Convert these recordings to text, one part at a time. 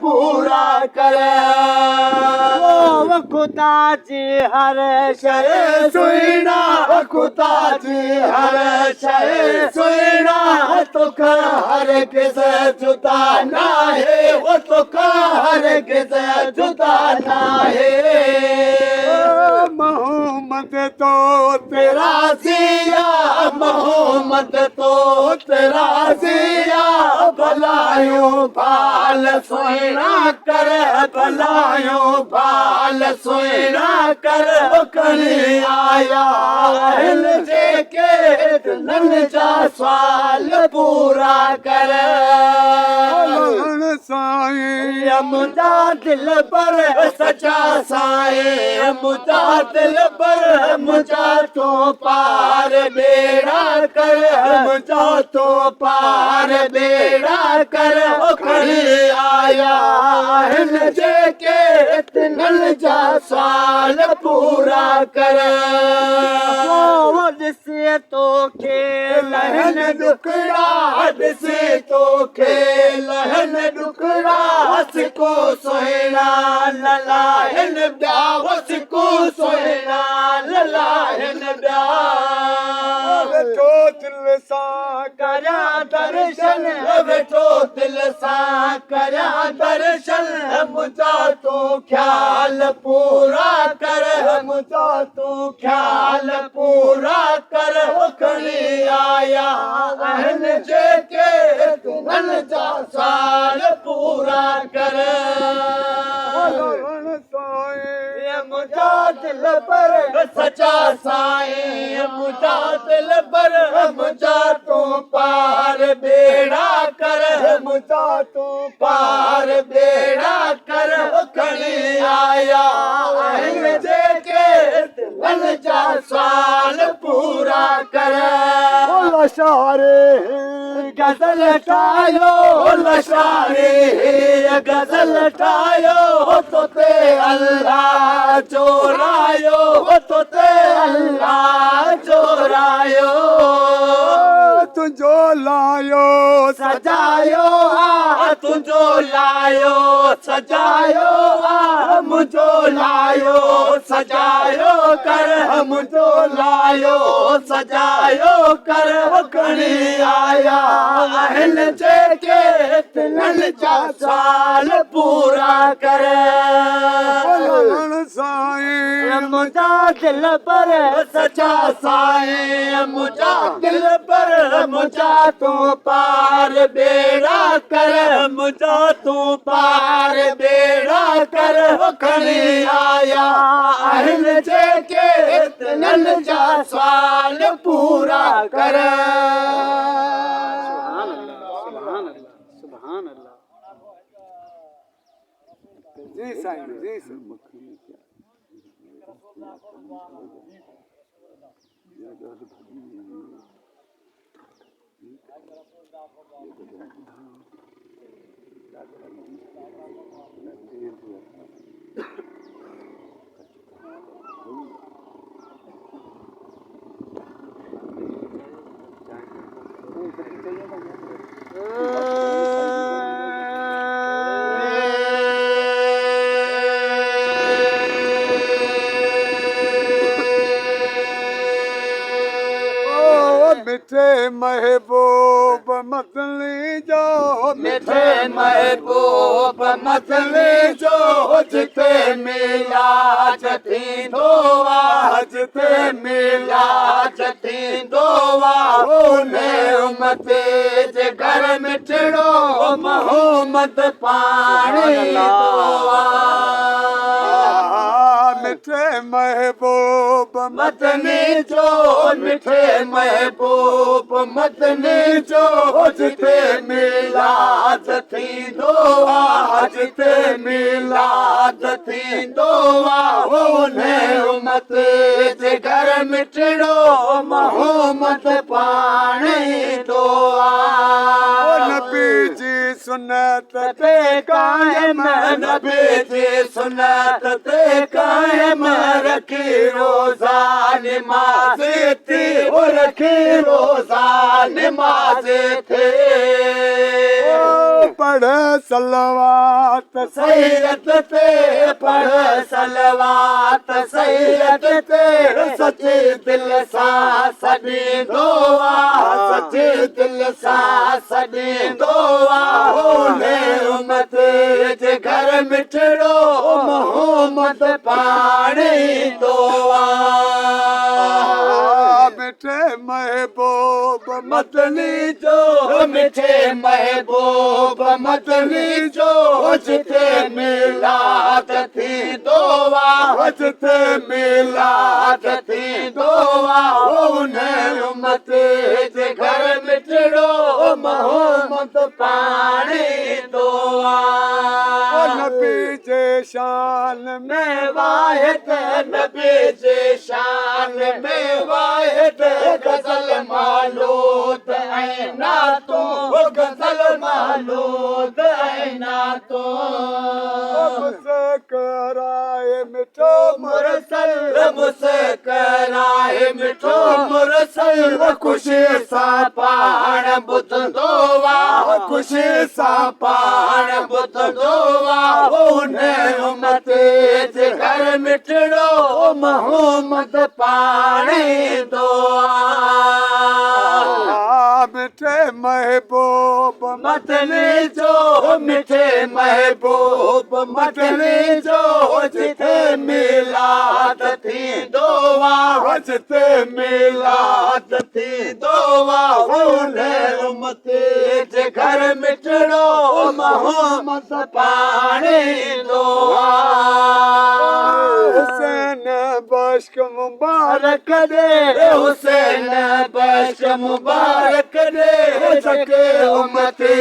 पूरा कर खुदा जी हर शय सुहिणा खुदा जी हर शय सुहिणा तोखा हर किस जुदा नाहे वो तोखा हर किस जुदा नाहे मोहम्मद तो तेरा जिया मोहम्मद तो तेरा जिया भलायूं भाल सुहिणा कर भलायूं भाल सुहिणा कर खणी आया हिन जेके दिलनि जा सुवाल पूरा कर साईं मुंहिंजा दिल पर सचा साईं मुंहिंजा दिल पर मुंहिंजा तो पार बेड़ा कर मुंहिंजा तो पार बेड़ा कर खणी आया हिन जेके दिलनि जा सुवाल पूरा कर ॾिसे तोखे लहन ॾुकड़ा ॾिसे तोखे लहन ॾुकड़ा वसिको सुहिणा ललाहिन ॿिया वसिको सुहिणा ललाहिन ॿिया वेठो दिल सां करियां दर्शन वेठो दिल सां करियां दर्शन मुंहिंजा तूं ख़्याल पूरा कर मुंहिंजा तूं ख़्याल पूरा कर खणी आया हिन जेके दिलनि जा सुवाल पूरा कर मुंहिंजा दिल पर सचा साईं मुंहिंजा दिल पर मुंहिंजा तूं पार बेड़ा कर मुंहिंजा तूं पार बेड़ा कर खणी आया हिन जेके दिलनि जा सुवाल पूरा कर लशारे गज़ल ठाहियो लशारे गज़ल ठाहियो तोते अल्लाह चोरायो तोते अल्लाह चोरायो तुंहिंजो लायो सजायो तुंहिंजो लायो सजायो मुंहिंजो लायो सजायो कर मुंहिंजो लायो सजायो कर खणी आया हिन जेके दिलनि जा सुवाल पूरा कर साईं मुंहिंजा दिल पर सचा साईं मुंहिंजा दिल पर मुंहिंजा तूं पार बेड़ा कर मुंहिंजा तूं पार बेड़ा कर खणी आया हिन जेके दिलनि जा सुवाल पूरा कर जी साईं जी मिठे महबूब मतली जो मिठे महबूब मतली जो जिते मिलाद थींदो आहे जिते मिलाद थींदो आहे उन उम्मते जे घर मिठड़ो मोहम्मद पाणी मिठे महबूब मदनी जो मिठे महबूब मदनी जो जिते मिलाद थींदो आहे जिते मिलाद थींदो आहे उन उम्मत जे घर मिठड़ो मोहम्मद पाणी ईंदो आहे नबी जी सुन्नत ते कायम नबी जी सुन्नत ते कायम रखी रोज़ा रोजा नमाज थे ओ रखे रोजा नमाज थे पढ़ सलवात सैयद ते पढ़ सलवात सैयद ते सच्चे दिल सां सॼी दुआ सच्चे दिल सां सॼी दुआ होने उम्मत जे घर मिठड़ो मोहम्मद पाणी दुआ मिठे महबूब मदनी जो मिठे महबूब मदनी जो जिते मिलाद थी दुआ जिते मिलाद थी दुआ होने उम्मत जे घर मिठड़ो मोहम्मद पाणी दुआ नबी जे शान में वाहिद नबी जे शान में वाहिद गज़ल मालूद ऐं नातो गज़ल मालूद ऐं नातो मुस्कराए मिठो मुरसल मुस्कराए मिठो मुरसल ख़ुशी सां पाण ॿुधंदो आहे ख़ुशी सां पाण ॿुधंदो आहे हुन उम्मत जे घर मिठड़ो मोहम्मद पाणी दुआ मिठे महबूब मदनी जो मिठे महबूब मदनी जो जिते मिलाद थी दुआ जिते मिलाद थी दुआ हुन उम्मत जे घर मिठड़ो मोहम्मद पाणी दुआ हुसैन बश्क मुबारक दे हुसैन बश्क मुबारक दे सके उम्मते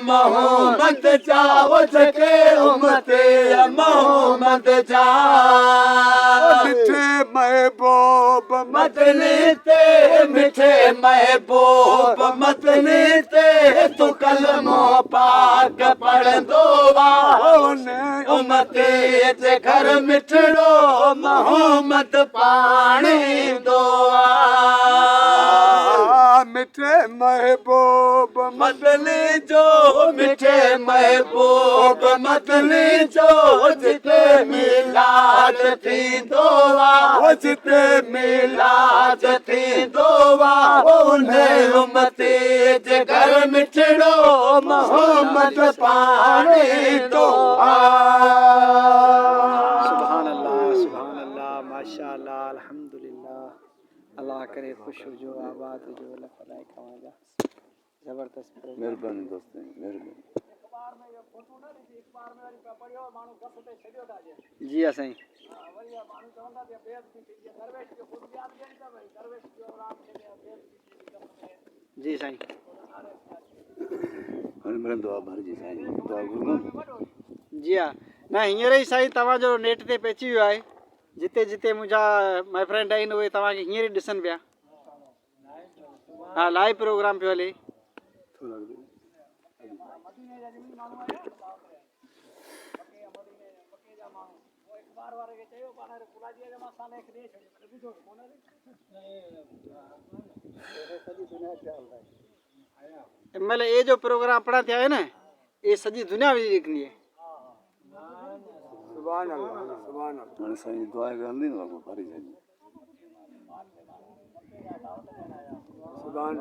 मोहम्मद जाओ सके उम्मते मोहम्मद जा मिठे महबूब मदनी ते मिठे महबूब मदनी ते तू कलमो पाक पढ़ंदो हुन उम्मते जे घर मिठड़ो मोहम्मद पाणी दुआ मिठे महबूब मदनी जो मिठे महबूब मदनी जो जिते मिलाद थी दुआ जिते मिलाद थी दुआ हुन उम्मत जे घर मिठड़ो मोहम्मद पाणी दुआ सुभान अल्लाह माशाअल्लाह अल्हम्दुलिल्लाह अल्लाह करे खुश हो जो आबाद हो जो अल्लाह फलाए खावागा जबरदस्त मेहरबानी दोस्त मेहरबानी जी असाई जी साईं दुआ भर जी साईं दुआ गुरु जी हाँ ना हींअर ई साईं तव्हांजो नेट ते पहुची वियो आहे जिते जिते मुंहिंजा माई फ्रेंड आहिनि उहे तव्हांखे हींअर ई ॾिसनि पिया हा लाइव प्रोग्राम पियो हले मतलब ये जो प्रोग्राम अपना थिया है ना ये सॼी दुनिया में ॾिसंदी है सुभान अल्लाह हाणे साईं दुआ हलंदी न भरी साईं सुभान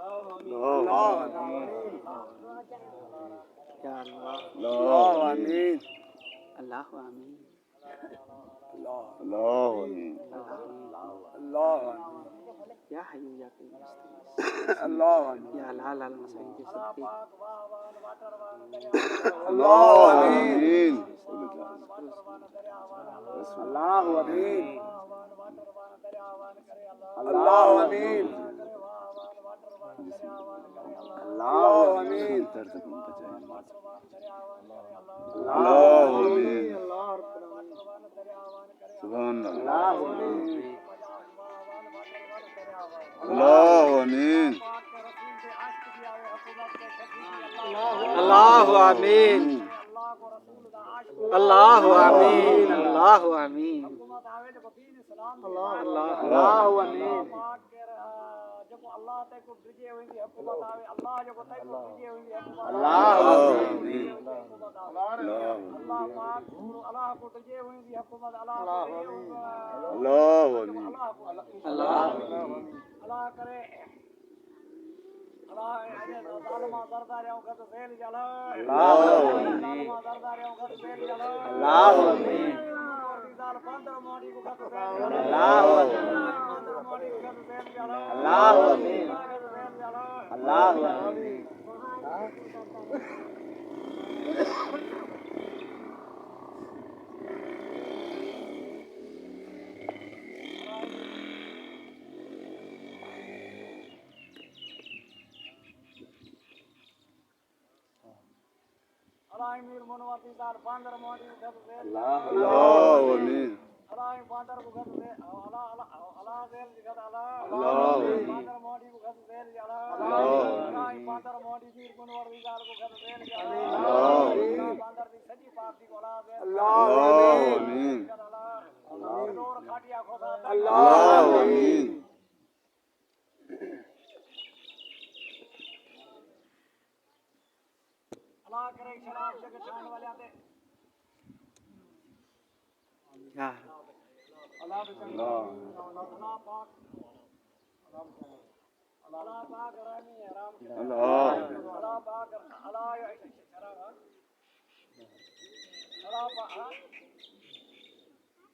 अल्लाह अल्लाह आमीन अल्लाह आमीन अल्लाह आमीन अल्लाह या हय्यू या कय्यूम अल्लाह आमीन या लाल लाल मसाइन के सदके अल्लाह आमीन अल्लाह आमीन अल्लाह आमीन अल्लाह आमीन अल्लाह आमीन सुभान अल्लाह अल्लाह आमीन अल्लाह आमीन अल्लाह आमीन अल्लाह आमीन अल्लाह आमीन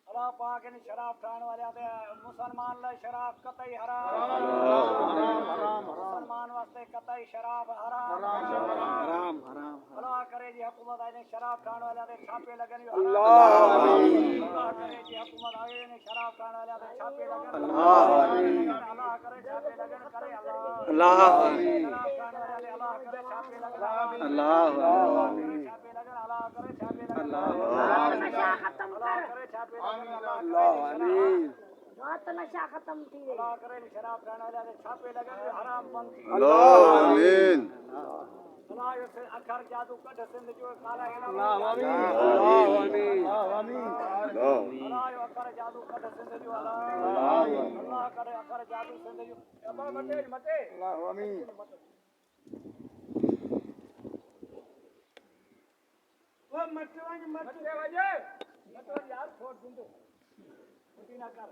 अल्लाह पाक ने शराब खाने वाले आते मुसलमान ला शराब कतई हराम मुसलमान वास्ते कतई शराब हराम हराम हराम अल्लाह करे जी हुकूमत आए ने शराब खाने वाले आते छापे लगन अल्लाह करे जी हुकूमत आए ने शराब खाने वाले आते छापे लगन अल्लाह करे छापे लगन करे अल्लाह शराब खाने वाले आते अल्लाह करे छापे लगन अल्लाह करे छापे लगन अल्लाह करे छापे लगन अल्लाह खत्म करे छापे लगन अल्लाह आमीन बात नशा खत्म थी अल्लाह करे शराब खाने वाले छापे लगन हराम बंद अल्लाह आमीन अल्लाह से अखर जादू कट सिंध जो काला है अल्लाह आमीन अल्लाह आमीन अल्लाह अखर जादू कट सिंध जो अल्लाह करे अखर जादू सिंध जो अल्लाह मते मते अल्लाह आमीन वो मते वजे यार छोड़ दूं तो ना कर